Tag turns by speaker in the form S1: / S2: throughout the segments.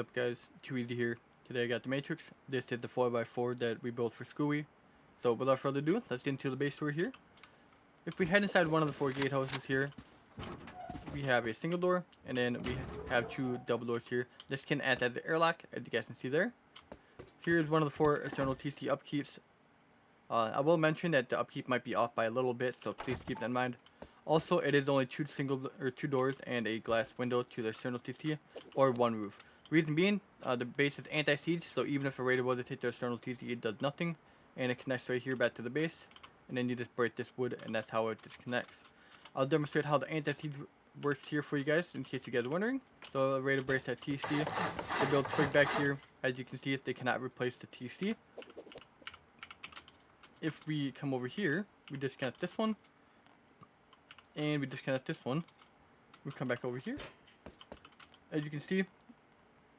S1: up, guys? Too easy here. Today I got the Matrix. This is the 4x4 that we built for Scooby. So without further ado, let's get into the base tour here. If we head inside one of the 4 gatehouses here, we have a single door, and then we have 2 double doors here. This can act as an airlock, as you guys can see there. Here is one of the 4 external TC upkeeps. I will mention that the upkeep might be off by a little bit, so please keep that in mind. Also, it is only 2 doors and a glass window to the external TC, or 1 roof. Reason being, the base is anti-siege, so even if a raider was to take the external TC, it does nothing, and it connects right here back to the base, and then you just break this wood, and that's how it disconnects. I'll demonstrate how the anti-siege works here for you guys, in case you guys are wondering. So, a raider brace at TC, they build quick back here. As you can see, they cannot replace the TC. If we come over here, we disconnect this one, and we disconnect this one. We come back over here. As you can see,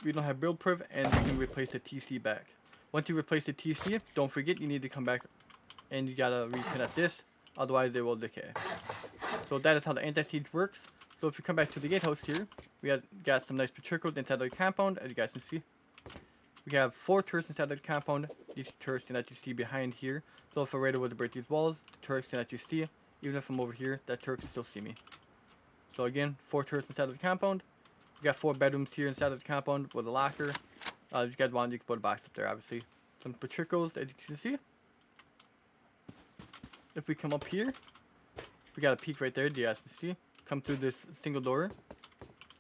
S1: we don't have build perf, and we can replace the TC back. Once you replace the TC, don't forget you need to come back and you gotta reconnect this, otherwise they will decay. So that is how the anti-siege works. So if you come back to the gatehouse here, we got some nice patricles inside of the compound, as you guys can see. We have 4 turrets inside of the compound. These turrets can let you see behind here. So if a raider were to break these walls, the turrets can let you see. Even if I'm over here, that turret can still see me. So again, 4 turrets inside of the compound. We got 4 bedrooms here inside of the compound with a locker. If you guys want, you can put a box up there, obviously. Some patricles, as you can see. If we come up here, we got a peak right there, you guys can see. Come through this single door.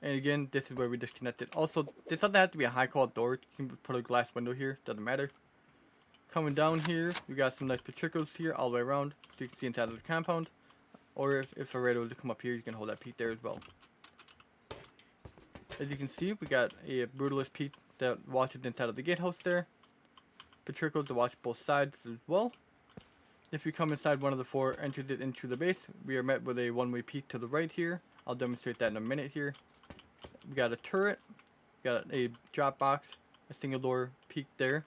S1: And again, this is where we disconnect it. Also, this doesn't have to be a high quality door. You can put a glass window here, doesn't matter. Coming down here, we got some nice patricles here all the way around, so you can see inside of the compound. Or if a raider was to come up here, you can hold that peak there as well. As you can see, we got a brutalist peak that watches inside of the gatehouse there. Patricles to watch both sides as well. If you come inside one of the 4 entrances into the base, we are met with a one-way peak to the right here. I'll demonstrate that in a minute here. We got a turret, we got a drop box, a single door peak there.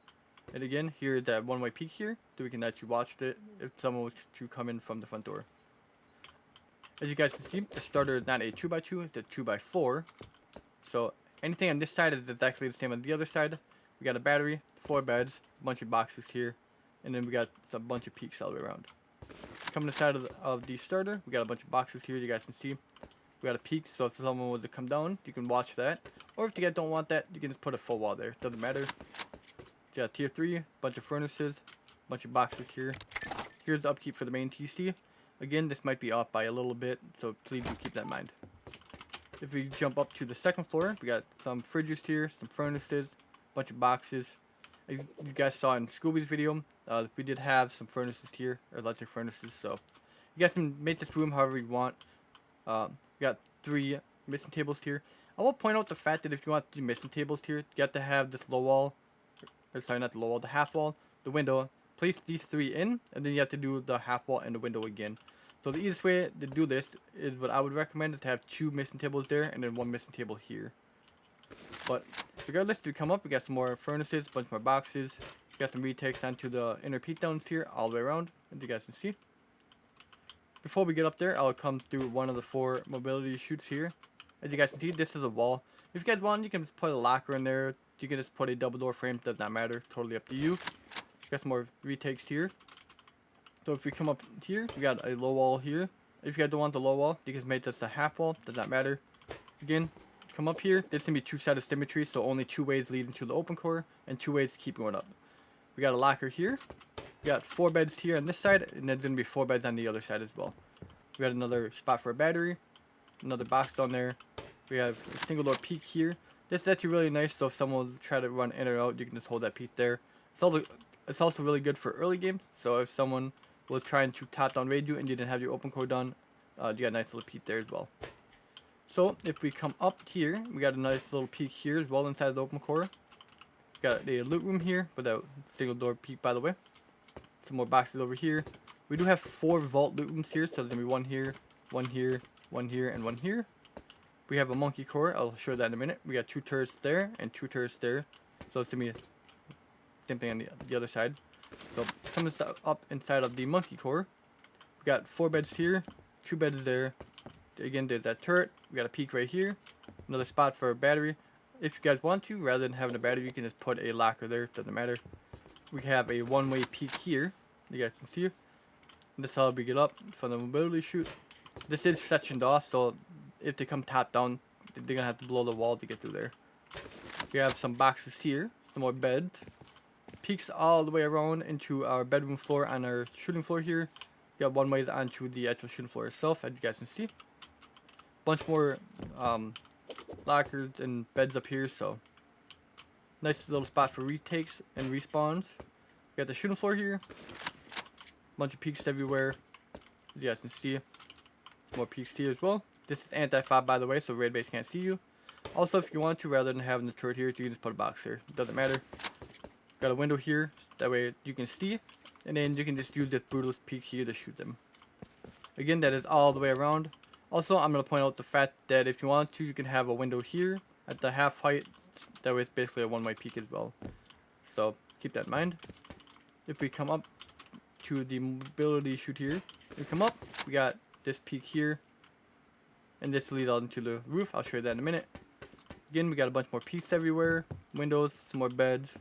S1: And again, here is that one-way peak here, so we can actually watch it if someone was to come in from the front door. As you guys can see, the starter is not a 2x2, it's a 2x4. So anything on this side is exactly the same as the other side. We got a battery, 4 beds, a bunch of boxes here, and then we got a bunch of peaks all the way around. Coming inside of the starter, we got a bunch of boxes here, you guys can see. We got a peak, so if someone was to come down, you can watch that. Or if you guys don't want that, you can just put a full wall there, doesn't matter. You got tier 3, bunch of furnaces, bunch of boxes here. Here's the upkeep for the main TC. Again, this might be off by a little bit, so please do keep that in mind. If we jump up to the second floor, we got some fridges here, some furnaces, bunch of boxes. As you guys saw in Scooby's video, we did have some furnaces here, electric furnaces, so you guys can make this room however you want. We got 3 missing tables here. I will point out the fact that if you want 3 missing tables here, you have to have this low wall, or sorry, not the low wall, the half wall, the window. Place these 3 in, and then you have to do the half wall and the window again. So the easiest way to do this is what I would recommend is to have 2 missing tables there and then 1 missing table here. But regardless, if we come up, we got some more furnaces, a bunch more boxes. We got some retakes onto the inner peak downs here all the way around, as you guys can see. Before we get up there, I'll come through one of the 4 mobility chutes here. As you guys can see, this is a wall. If you guys want, you can just put a locker in there. You can just put a double door frame, does not matter, totally up to you. We got some more retakes here. So if we come up here, we got a low wall here. If you guys don't want the low wall, you can make this a half wall, does not matter. Again, come up here, there's going to be 2-sided symmetry, so only 2 ways leading to the open core, and 2 ways to keep going up. We got a locker here. We got 4 beds here on this side, and there's going to be 4 beds on the other side as well. We got another spot for a battery, another box down there. We have a single door peak here. This is actually really nice, so if someone will try to run in or out, you can just hold that peak there. It's also really good for early games, so if someone was trying to top down raid you and you didn't have your open core done, you got a nice little peak there as well. So if we come up here, we got a nice little peak here as well inside the open core. We got a loot room here with a single door peak, by the way. Some more boxes over here. We do have 4 vault loot rooms here, so there's gonna be 1 here, 1 here, 1 here, and 1 here. We have a monkey core. I'll show that in a minute. We got 2 turrets there and 2 turrets there, so it's gonna be same thing on the other side. So coming up inside of the monkey core, we got 4 beds here, 2 beds there. Again, there's that turret. We got a peak right here, another spot for a battery. if you guys want to, rather than having a battery, you can just put a locker there. Doesn't matter. We have a one-way peak here. You guys can see. This is how we get up from the mobility chute. This is sectioned off, so if they come top down, they're gonna have to blow the wall to get through there. We have some boxes here, some more beds. Peaks all the way around into our bedroom floor on our shooting floor here. We got one ways onto the actual shooting floor itself, as you guys can see. Bunch more lockers and beds up here, so nice little spot for retakes and respawns. We got the shooting floor here. Bunch of peaks everywhere, as you guys can see. Some more peaks here as well. This is anti-fob, by the way, so raid base can't see you. Also, if you want to, rather than having the turret here, you can just put a box here. It doesn't matter. Got a window here, that way you can see. And then you can just use this brutalist peak here to shoot them. Again, that is all the way around. Also, I'm going to point out the fact that if you want to, you can have a window here at the half height. That way it's basically a one-way peak as well. So, keep that in mind. If we come up to the mobility chute here, we come up, we got this peak here. And this leads out into the roof. I'll show you that in a minute. Again, we got a bunch more peaks everywhere. Windows, some more beds.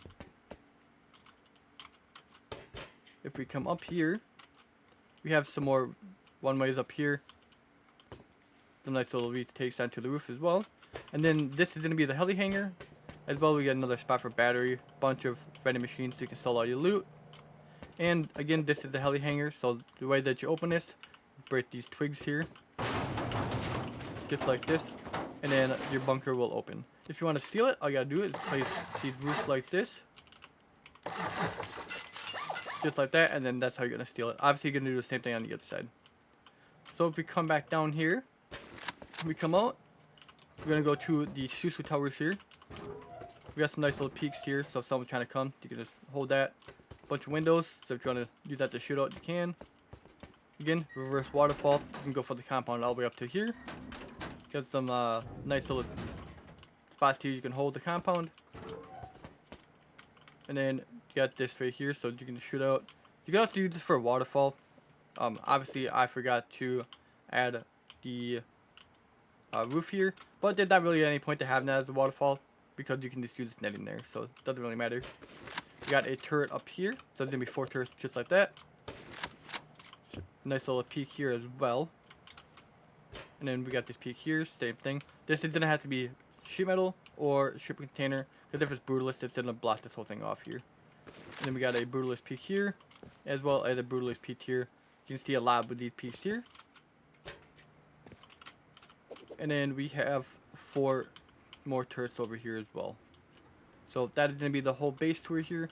S1: If we come up here, we have some more one-ways up here. Some nice little retakes down to the roof as well. And then this is going to be the heli hangar. As well, we got another spot for battery. Bunch of vending machines so you can sell all your loot. And again, this is the heli hangar. So the way that you open this, break these twigs here. Just like this. And then your bunker will open. If you want to seal it, all you gotta do is place these roofs like this. Just like that, and then that's how you're gonna steal it. Obviously, you're gonna do the same thing on the other side. So if we come back down here, we come out, we're gonna go to the Susu Towers here. We got some nice little peaks here, so if someone's trying to come, you can just hold that. Bunch of windows, so if you wanna use that to shoot out, you can. Again, reverse waterfall, you can go for the compound all the way up to here. Got some nice little spots here you can hold the compound. And then you got this right here, so you can shoot out. You can also use this for a waterfall. Obviously, I forgot to add the roof here, but there's not really any point to having that as a waterfall because you can just use netting there, so it doesn't really matter. You got a turret up here, so there's gonna be 4 turrets just like that. Nice little peak here as well. And then we got this peak here, same thing. This is gonna have to be sheet metal or shipping container, because if it's brutalist, it's gonna block this whole thing off here. And then we got a brutalist peak here, as well as a brutalist peak here. You can see a lot with these peaks here. And then we have 4 more turrets over here as well. So that is gonna be the whole base tour here.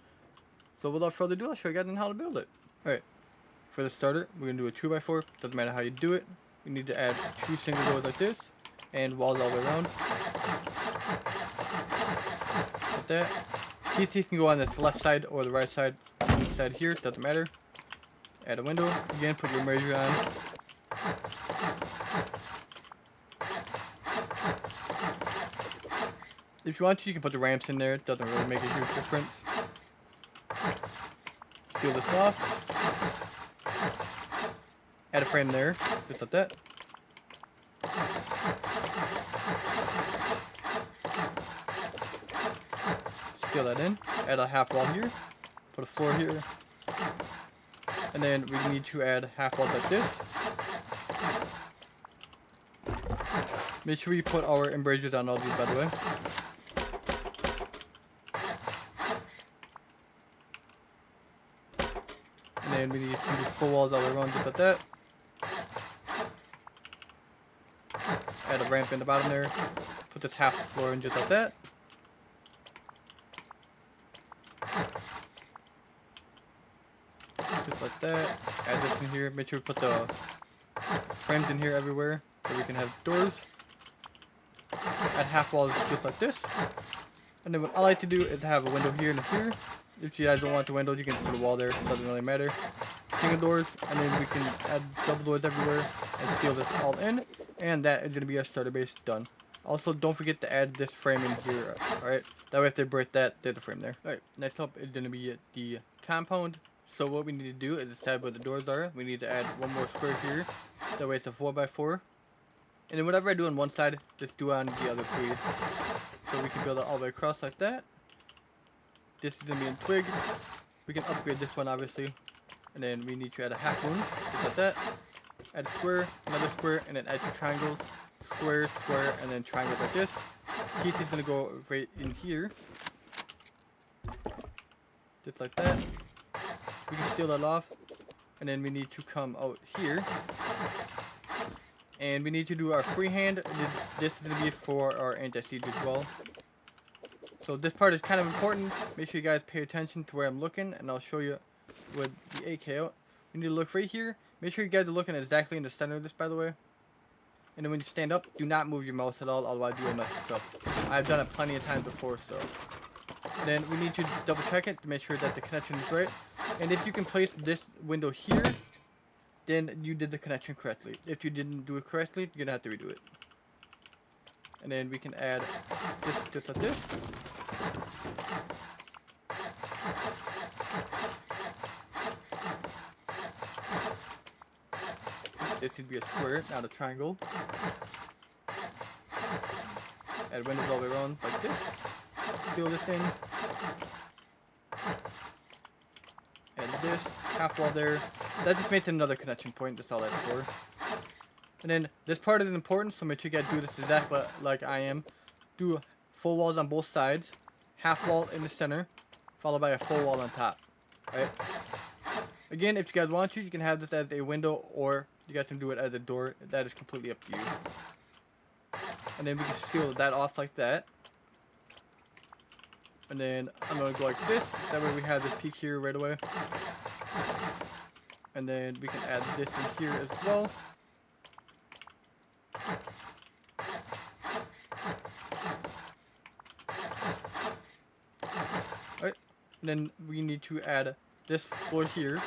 S1: So without further ado, I'll show you guys on how to build it. Alright, for the starter, we're gonna do a 2x4. Doesn't matter how you do it. We need to add 2 single doors like this, and walls all the way around. Like that. TT can go on this left side or the right side. Side here, doesn't matter. Add a window. Again, put your measure on. If you want to, you can put the ramps in there. It doesn't really make a huge difference. Steal this off. Add a frame there, just like that. Seal that in. Add a half wall here. Put a floor here. And then we need to add half walls like this. Make sure we put our embrasures on all these, by the way. And then we need to do full walls all the way around, just like that. Add a ramp in the bottom there. Put this half floor in just like that. Just like that. Add this in here. Make sure we put the frames in here everywhere so we can have doors. Add half walls just like this. And then what I like to do is have a window here and here. If you guys don't want the windows, you can put a wall there. It doesn't really matter. Single doors, and then we can add double doors everywhere and seal this all in. And that is going to be our starter base done. Also, don't forget to add this frame in here, alright? That way if they break that, there's the frame there. Alright, next up is going to be the compound. So what we need to do is decide where the doors are. We need to add one more square here. That way it's a 4x4. And then whatever I do on one side, just do on the other 3. So we can build it all the way across like that. This is gonna be in twig. We can upgrade this one obviously. And then we need to add a half moon, just like that. Add a square, another square, and then add 2 triangles. Square, square, and then triangles like this. Piece is gonna go right in here. Just like that. We can seal that off. And then we need to come out here. And we need to do our freehand. This is going to be for our anti-siege as well. So this part is kind of important. Make sure you guys pay attention to where I'm looking. And I'll show you with the AK out. We need to look right here. Make sure you guys are looking exactly in the center of this, by the way. And then when you stand up, do not move your mouse at all. Otherwise you will mess this up. I've done it plenty of times before, so. And then we need to double check it to make sure that the connection is right. And if you can place this window here, then you did the connection correctly. If you didn't do it correctly, you're gonna have to redo it. And then we can add this just like this. This should be a square, not a triangle. Add windows all the way around like this. Seal this in. Add this, half wall there. That just makes another connection point, that's all that's for. And then this part is important, so make sure you guys do this exactly like I am. Do full walls on both sides, half wall in the center, followed by a full wall on top. Right? Again, if you guys want to, you can have this as a window, or you guys can do it as a door. That is completely up to you. And then we can seal that off like that. And then I'm going to go like this. That way we have this peak here right away. And then we can add this in here as well. Alright. And then we need to add this floor here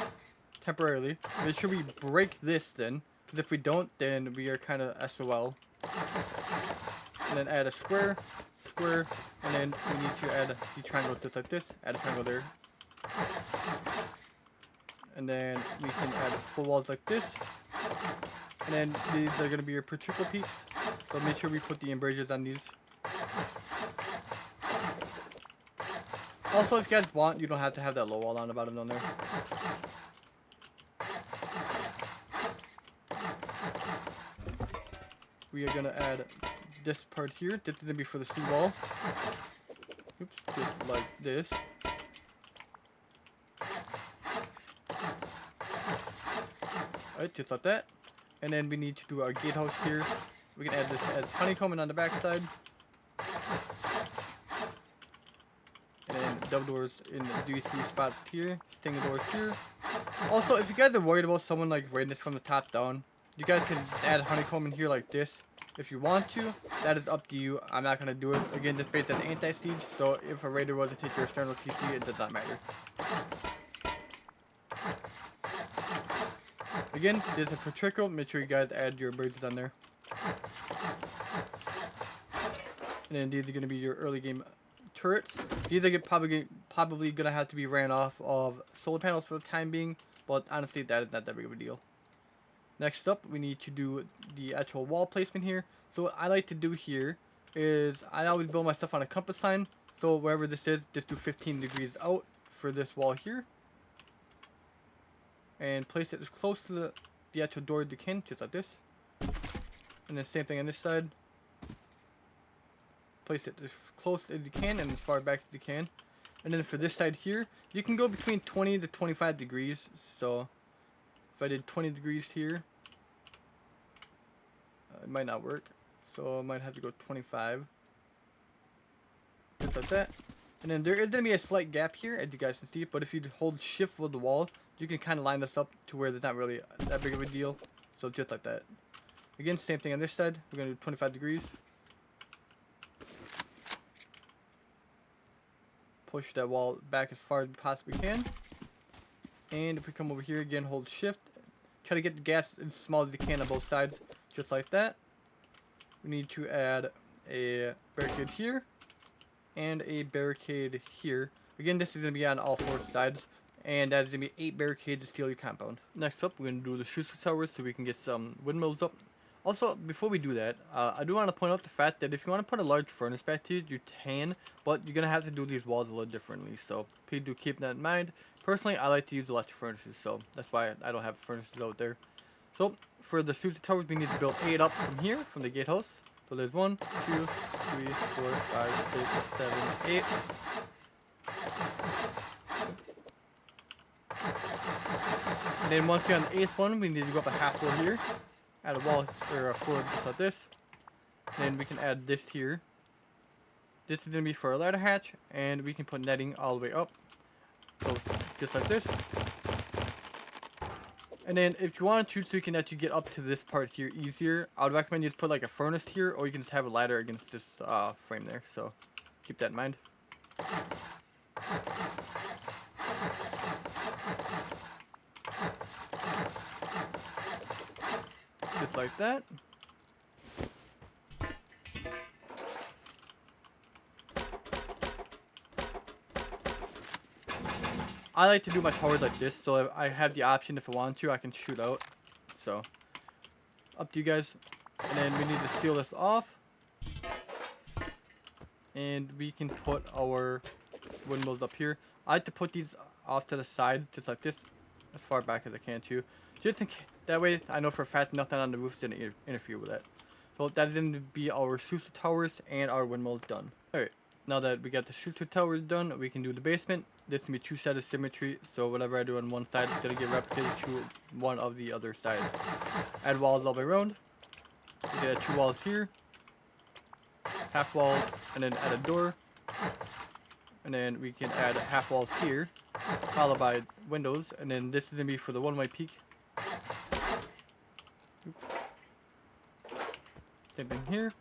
S1: temporarily. Make sure we break this then. Because if we don't, then we are kind of SOL. And then add a square. Square, and then we need to add the triangle just like this. Add a triangle there. And then we can add full walls like this. And then these are going to be your particular peaks. So make sure we put the embrasures on these. Also, if you guys want, you don't have to have that low wall on the bottom down there. We are going to add this part here. This is going to be for the seawall. Oops, just like this. Alright, just like that. And then we need to do our gatehouse here. We can add this as honeycombing on the back side. And then double doors in these 3 spots here. Stinger doors here. Also, if you guys are worried about someone like raiding this from the top down, you guys can add honeycomb in here like this. If you want to, that is up to you. I'm not going to do it. Again, this based on anti-siege, so if a raider was to take your external TC, it does not matter. Again, there's a patrico. Make sure you guys add your bridges on there. And then these are going to be your early game turrets. These are probably going to have to be ran off of solar panels for the time being, but honestly, that is not that big of a deal. Next up, we need to do the actual wall placement here. So what I like to do here is I always build my stuff on a compass sign. So wherever this is, just do 15 degrees out for this wall here. And place it as close to the actual door as you can, just like this. And then same thing on this side. Place it as close as you can and as far back as you can. And then for this side here, you can go between 20 to 25 degrees. So if I did 20 degrees here, it might not work. So I might have to go 25. Just like that. And then there is going to be a slight gap here, as you guys can see. But if you hold shift with the wall, you can kind of line this up to where there's not really that big of a deal. So just like that. Again, same thing on this side. We're going to do 25 degrees. Push that wall back as far as we possibly can. And if we come over here again, hold shift. Try to get the gaps as small as you can on both sides. Just like that. We need to add a barricade here. And a barricade here. Again, this is going to be on all 4 sides. And that is going to be 8 barricades to seal your compound. Next up, we're going to do the Susu Towers so we can get some windmills up. Also, before we do that, I do want to point out the fact that if you want to put a large furnace back to you can, but you're going to have to do these walls a little differently. So, please do keep that in mind. Personally, I like to use electric furnaces, so that's why I don't have furnaces out there. So, for the Susu Towers, we need to build 8 up from here, from the gatehouse. So, there's 1, 2, 3, 4, 5, 6, 7, 8. And then once you're on the 8th one, we need to go up a half floor here. Add a wall, or a floor just like this. Then we can add this here. This is going to be for a ladder hatch, and we can put netting all the way up. So, just like this. And then if you want to choose so you can actually get up to this part here easier, I would recommend you to put like a furnace here, or you can just have a ladder against this frame there. So, keep that in mind. Just like that. I like to do my towers like this, so if I have the option if I want to, I can shoot out. So, up to you guys. And then we need to seal this off. And we can put our windmills up here. I like to put these off to the side, just like this, as far back as I can too. Just in case, that way I know for a fact nothing on the roof is going to interfere with that. So that is going to be our Susu Towers and our windmills done. Alright, now that we got the Susu Towers done, we can do the basement. This is going to be 2 sided symmetry, so whatever I do on one side is going to get replicated to one of the other sides. Add walls all the way around. We can add 2 walls here. Half wall, and then add a door. And then we can add half walls here, followed by windows. And then this is going to be for the one-way peak. Same thing here.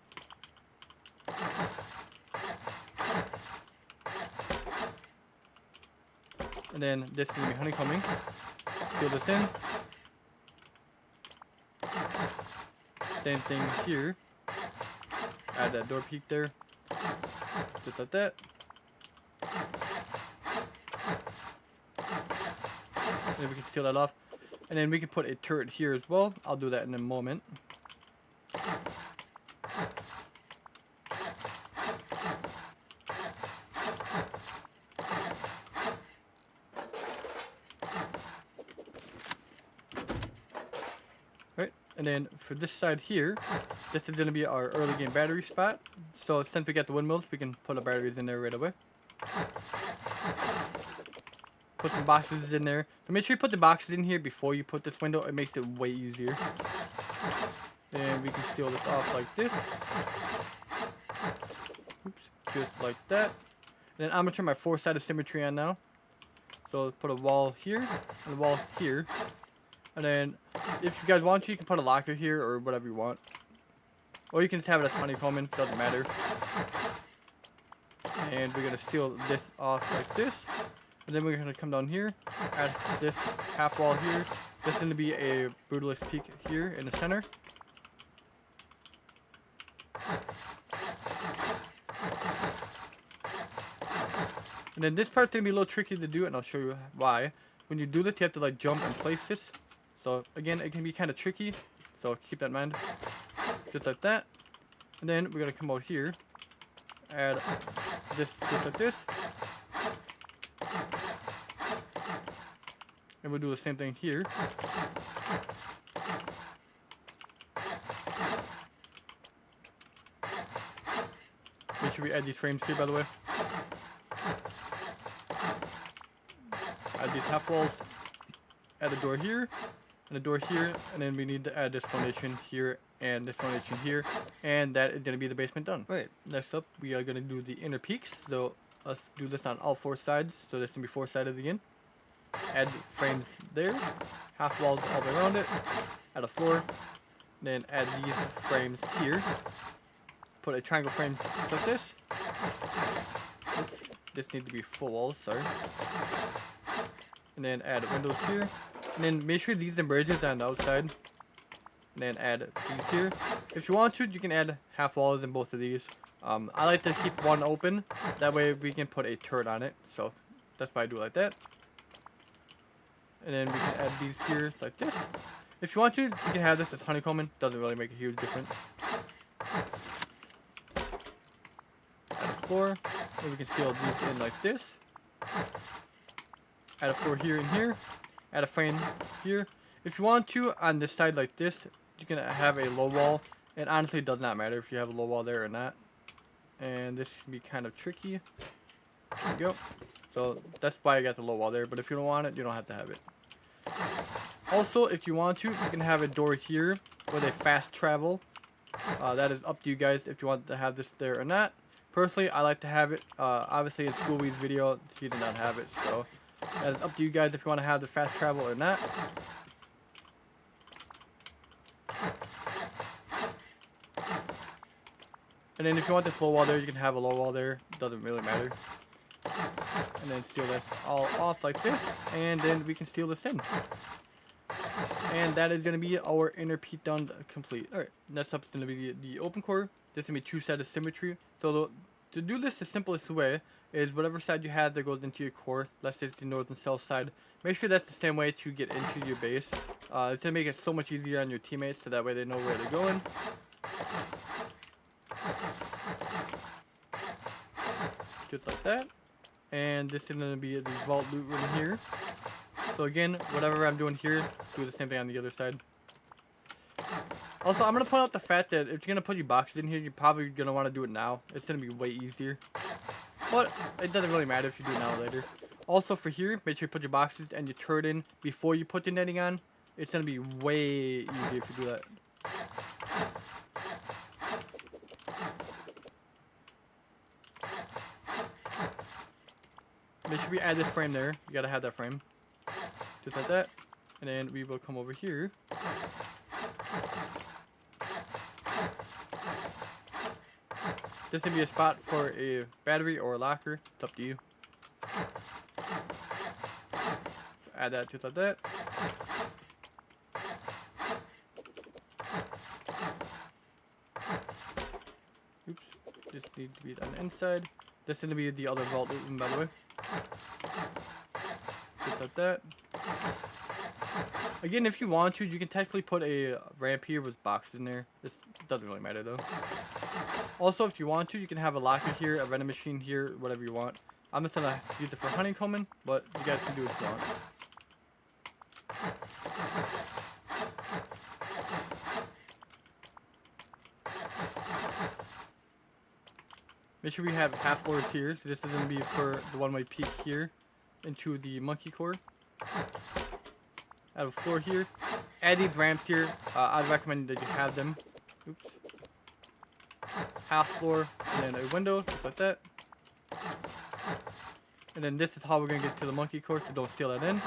S1: And then this is going to be honeycombing. Fill this in. Same thing here. Add that door peak there. Just like that. Then we can seal that off. And then we can put a turret here as well. I'll do that in a moment. Right, and then for this side here, this is going to be our early game battery spot. So since we got the windmills, we can put our batteries in there right away. Put some boxes in there. So make sure you put the boxes in here before you put this window. It makes it way easier. And we can seal this off like this. Oops, just like that. And then I'm going to turn my 4-sided symmetry on now. So put a wall here and a wall here. And then if you guys want to, you can put a locker here or whatever you want. Or you can just have it as honeycombing, doesn't matter. And we're going to seal this off like this. And then we're going to come down here, add this half wall here. This is going to be a brutalist peak here in the center. And then this part's going to be a little tricky to do, and I'll show you why. When you do this, you have to like jump and place this. So again, it can be kind of tricky, so keep that in mind. Just like that. And then we're going to come out here, add this just like this. And we'll do the same thing here. Make sure we add these frames here, by the way. Add these half walls. Add a door here. And a door here. And then we need to add this foundation here. And this foundation here. And that is going to be the basement done. Right, next up, we are going to do the inner peaks. So let's do this on all 4 sides. So this is going to be 4-sided again. Add frames there, half walls all the way around it, add a floor, then add these frames here, put a triangle frame like this. Oops, this needs to be full walls, sorry. And then add windows here, and then make sure these embrasures are on the outside, and then add these here. If you want to, you can add half walls in both of these. I like to keep one open, that way we can put a turret on it, so that's why I do it like that. And then we can add these here like this. If you want to, you can have this as honeycombing. Doesn't really make a huge difference. Add a floor. Then we can seal these in like this. Add a floor here and here. Add a frame here. If you want to, on this side like this, you can have a low wall. It honestly does not matter if you have a low wall there or not. And this can be kind of tricky. There we go. So that's why I got the low wall there. But if you don't want it, you don't have to have it. Also, if you want to, you can have a door here with a fast travel. That is up to you guys if you want to have this there or not. Personally, I like to have it. Obviously, in Schoolweed's video, he did not have it. So that is up to you guys if you want to have the fast travel or not. And then if you want this low wall there, you can have a low wall there. Doesn't really matter. And then seal this all off like this. And then we can seal this in. And that is going to be our inner peak done complete. Alright, next up is going to be the open core. This is going to be two sided symmetry. So to do this, the simplest way is whatever side you have that goes into your core. Let's say it's the north and south side. Make sure that's the same way to get into your base. It's going to make it so much easier on your teammates so that way they know where they're going. Just like that. And this is going to be the vault loot room here. So again, whatever I'm doing here, do the same thing on the other side. Also, I'm going to point out the fact that if you're going to put your boxes in here, you're probably going to want to do it now. It's going to be way easier. But it doesn't really matter if you do it now or later. Also for here, make sure you put your boxes and your turret in before you put the netting on. It's going to be way easier if you do that. Make sure we add this frame there. You gotta have that frame. Just like that. And then we will come over here. This can be a spot for a battery or a locker. It's up to you. So add that just like that. Oops. This needs to be on the inside. This is going to be the other vault room, by the way. Just like that. Again, if you want to, you can technically put a ramp here with boxes in there. This doesn't really matter, though. Also, if you want to, you can have a locker here, a vending machine here, whatever you want. I'm just going to use it for honeycombing, but you guys can do what you want. Make sure we have half floors here. So this is going to be for the one-way peak here into the monkey core. Add a floor here. Add these ramps here. I'd recommend that you have them. Oops. Half floor and then a window, just like that. And then this is how we're going to get to the monkey core, so don't seal that in.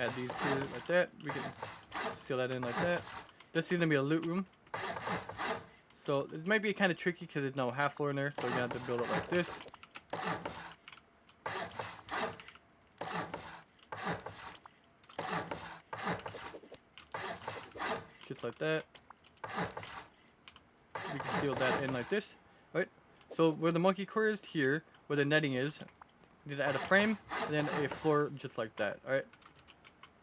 S1: Add these here like that. We can seal that in like that. This is going to be a loot room. So it might be kind of tricky because there's no half floor in there. So you're going to have to build it like this. Just like that. We can seal that in like this. Right? So where the monkey core is here, where the netting is, you need to add a frame and then a floor just like that. Alright?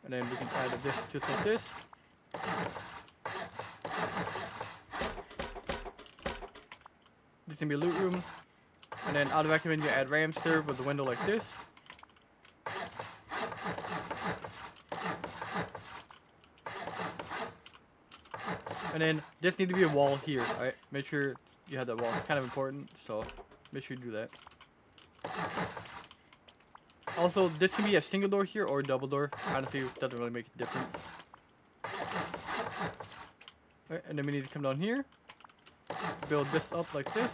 S1: And then we can add this just like this. This is gonna be a loot room. And then I'd recommend you add ramps there with the window like this. And then this needs to be a wall here, alright? Make sure you have that wall. It's kind of important, so make sure you do that. Also, this can be a single door here or a double door. Honestly, it doesn't really make a difference. Alright, and then we need to come down here. Build this up like this.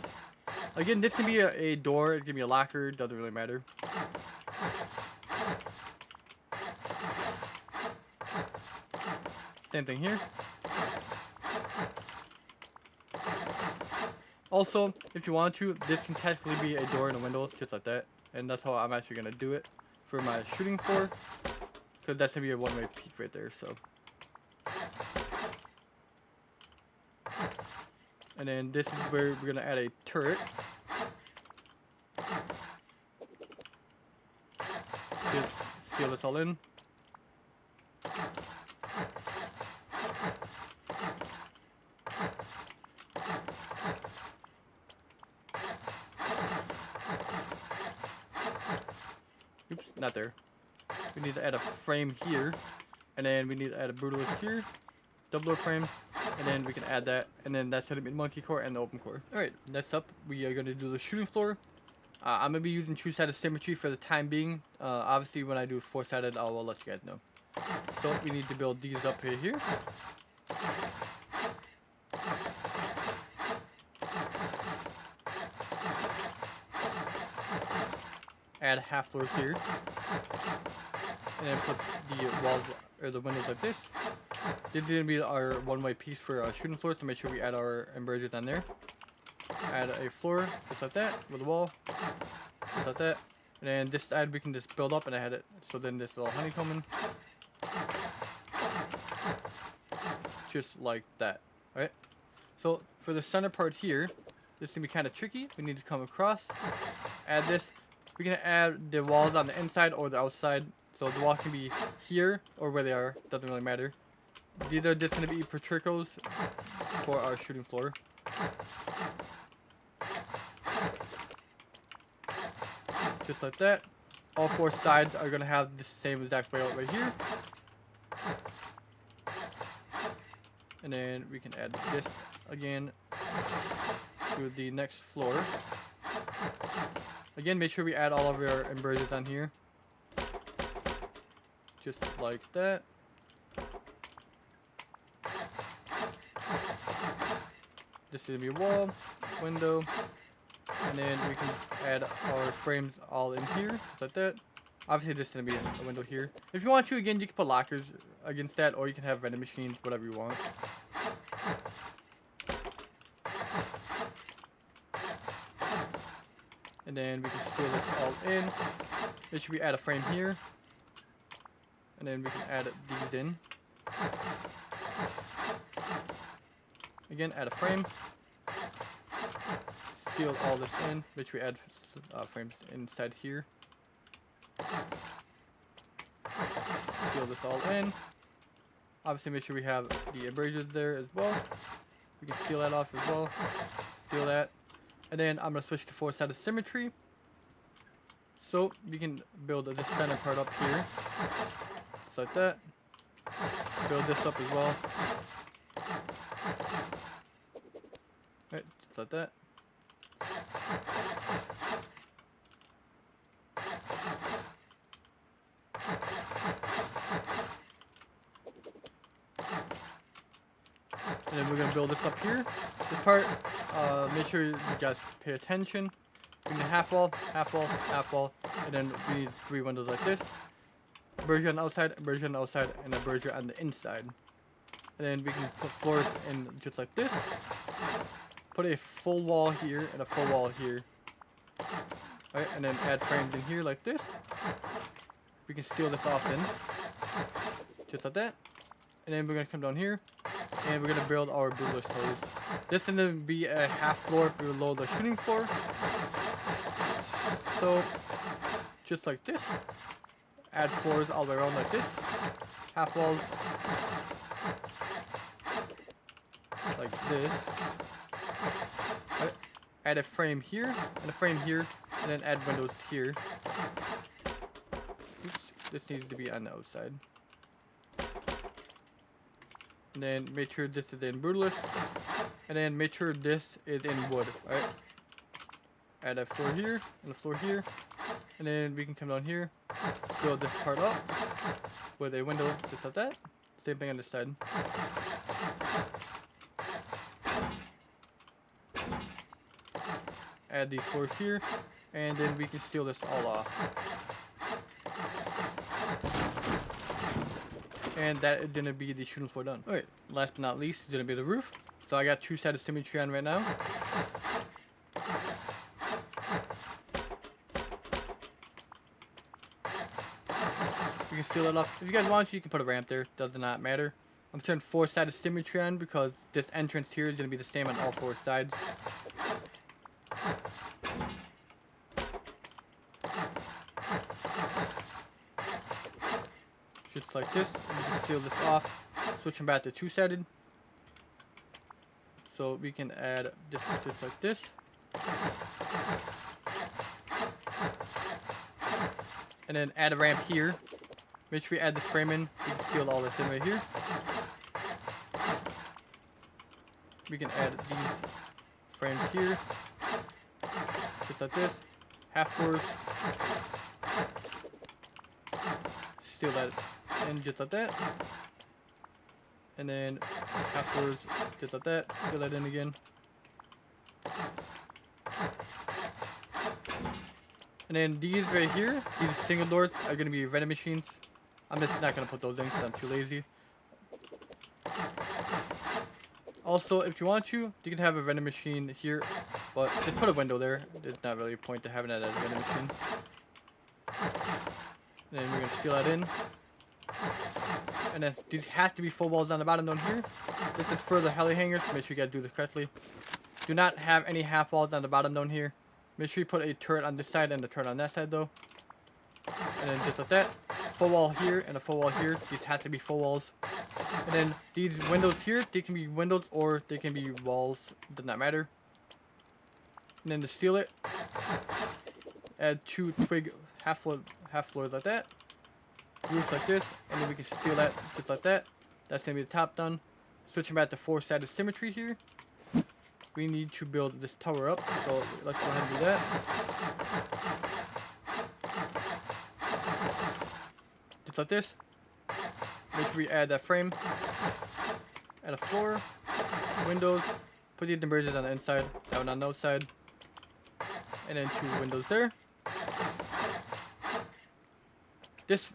S1: Again, this can be a door. It can be a locker. Doesn't really matter. Same thing here. Also, if you want to, this can technically be a door and a window, just like that. And that's how I'm actually going to do it for my shooting floor. Because that's going to be a one-way peak right there, so. And then this is where we're going to add a turret. seal this all in. Oops, not there. We need to add a frame here, and then we need to add a brutalist here, double door frame, and then we can add that, and then that's gonna be the monkey core and the open core. All right, next up we are gonna do the shooting floor. I'm gonna be using two-sided symmetry for the time being. Obviously, when I do four-sided, I'll let you guys know. So we need to build these up here. Add half floors here, and then put the walls or the windows like this. This is gonna be our one-way piece for our shooting floors to make sure we add our embroideries on there. Add a floor just like that with a wall, just like that, and then this side we can just build up and add it. So then this little honeycombing, just like that. All right. So for the center part here, this is gonna be kind of tricky. We need to come across, add this. We can add the walls on the inside or the outside. So the walls can be here or where they are. Doesn't really matter. These are just going to be patricos for our shooting floor. Just like that. All four sides are going to have the same exact layout right here. And then we can add this again to the next floor. Again, make sure we add all of our embroideries on here. Just like that. This is going to be a wall, window, and then we can add our frames all in here, just like that. Obviously, this is going to be a window here. If you want to, again, you can put lockers against that, or you can have vending machines, whatever you want. And then we can seal this all in. Make sure we add a frame here. And then we can add these in. Again, add a frame. Seal all this in. Make sure we add frames inside here. Seal this all in. Obviously, make sure we have the abrasives there as well. We can seal that off as well. Seal that. And then I'm going to switch to four-sided symmetry. So we can build this center part up here. Just like that. Build this up as well. Right, just like that. And then we're going to build this up here. This part, make sure you guys pay attention. We need a half wall, half wall, half wall, and then we need 3 windows like this. A burger on the outside, a burger on the outside, and a burger on the inside. And then we can put floors in just like this. Put a full wall here and a full wall here. Alright, and then add frames in here like this. We can seal this off in. Just like that. And then we're going to come down here. And we're going to build our brutalist hose. This is going to be a half floor below the shooting floor. So, just like this. Add floors all the way around like this. Half walls. Like this. Right. Add a frame here and a frame here. And then add windows here. Oops. This needs to be on the outside. And then make sure this is in brutalist. And then make sure this is in wood. Alright. Add a floor here and a floor here. And then we can come down here. Build this part up with a window just like that. Same thing on this side. Add these floors here. And then we can seal this all off. And that is going to be the shooting floor done. Alright, last but not least is going to be the roof. So I got two-sided symmetry on right now. You can seal it up. If you guys want to, you can put a ramp there. Does not matter. I'm turning four-sided symmetry on because this entrance here is going to be the same on all 4 sides. just like this. And we can seal this off, switching back to two-sided. So we can add this just like this. And then add a ramp here. Make sure we add this frame in. We can seal all this in right here. We can add these frames here. Just like this. Half floors. Seal that in just like that. And then half floors just like that. Seal that in again. And then these right here, these single doors are going to be vending machines. I'm just not going to put those in because I'm too lazy. Also, if you want to, you can have a vending machine here, but just put a window there. There's not really a point to having that as a vending machine. And then we're going to seal that in. And then these have to be full walls on the bottom down here. This is for the heli hangers. Make sure you guys do this correctly. Do not have any half walls on the bottom down here. Make sure you put a turret on this side and a turret on that side though. And then just like that. Full wall here and a full wall here. These have to be full walls. And then these windows here, they can be windows or they can be walls. Does not matter. And then to seal it, add 2 twig half floors like that. Roof like this. And then we can seal that just like that. That's going to be the top done. Switching back to 4-sided symmetry here. We need to build this tower up, so let's go ahead and do that. Just like this. Make sure we add that frame. Add a floor. Windows. Put these bridges on the inside, that one on the outside. And then 2 windows there. This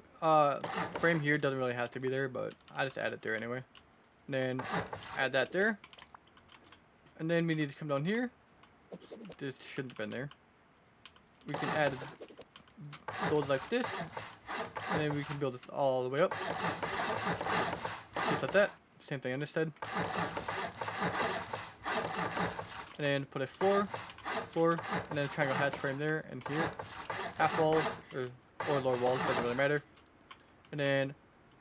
S1: frame here doesn't really have to be there, but I just add it there anyway. And then add that there. And then we need to come down here. This shouldn't have been there. We can add those like this. And then we can build this all the way up. Just like that. Same thing on this side. And then put a floor, and then a triangle hatch frame there and here. Half walls, or lower walls, doesn't really matter. And then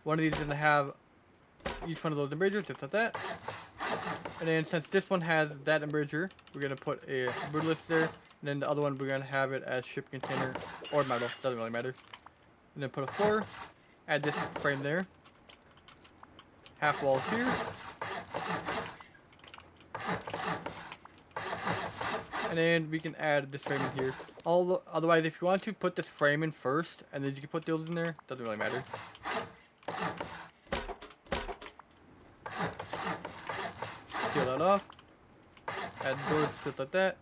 S1: one of these is going to have each one of those embrasures, just like that. And then since this one has that embracer, we're going to put a brutalist there. And then the other one, we're going to have it as ship container or metal. Doesn't really matter. And then put a floor. Add this frame there. Half walls here. And then we can add this frame in here. Otherwise, if you want to, put this frame in first. And then you can put those in there. Doesn't really matter. Seal that off. Add doors just like that.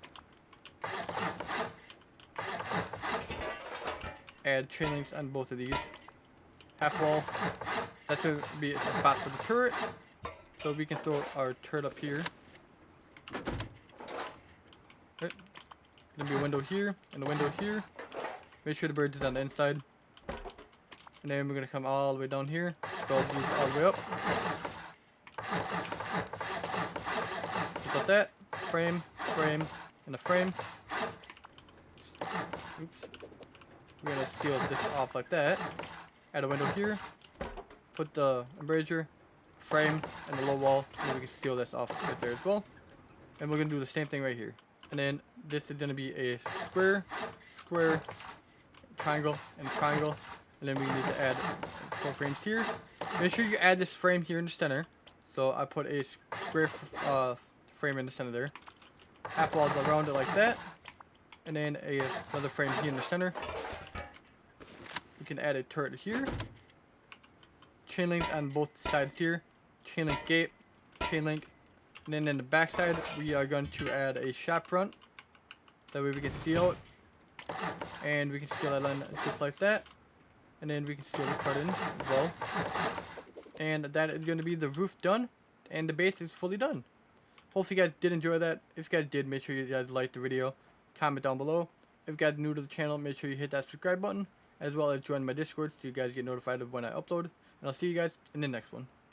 S1: Add chain links on both of these. Half wall. That's going to be a spot for the turret. So we can throw our turret up here. Right. Gonna be a window here and a window here. Make sure the bridge is on the inside. And then we're gonna come all the way down here. Build these all the way up. Just like that. Frame, frame, and a frame. Oops. We're gonna seal this off like that. Add a window here. Put the embrasure, frame, and the low wall. And then we can seal this off right there as well. And we're gonna do the same thing right here. And then this is gonna be a square, square, triangle, and triangle. And then we need to add 4 frames here. Make sure you add this frame here in the center. So I put a square frame in the center there. Half walls around it like that. And then another frame here in the center. We can add a turret here. Chain link on both sides here. Chain link gate. Chain link. And then in the back side, we are going to add a shop front. That way we can seal it. And we can seal that line just like that. And then we can seal the part in as well. And that is going to be the roof done. And the base is fully done. Hopefully you guys did enjoy that. If you guys did, make sure you guys like the video. Comment down below. If you guys are new to the channel, make sure you hit that subscribe button. As well as join my Discord so you guys get notified of when I upload. And I'll see you guys in the next one.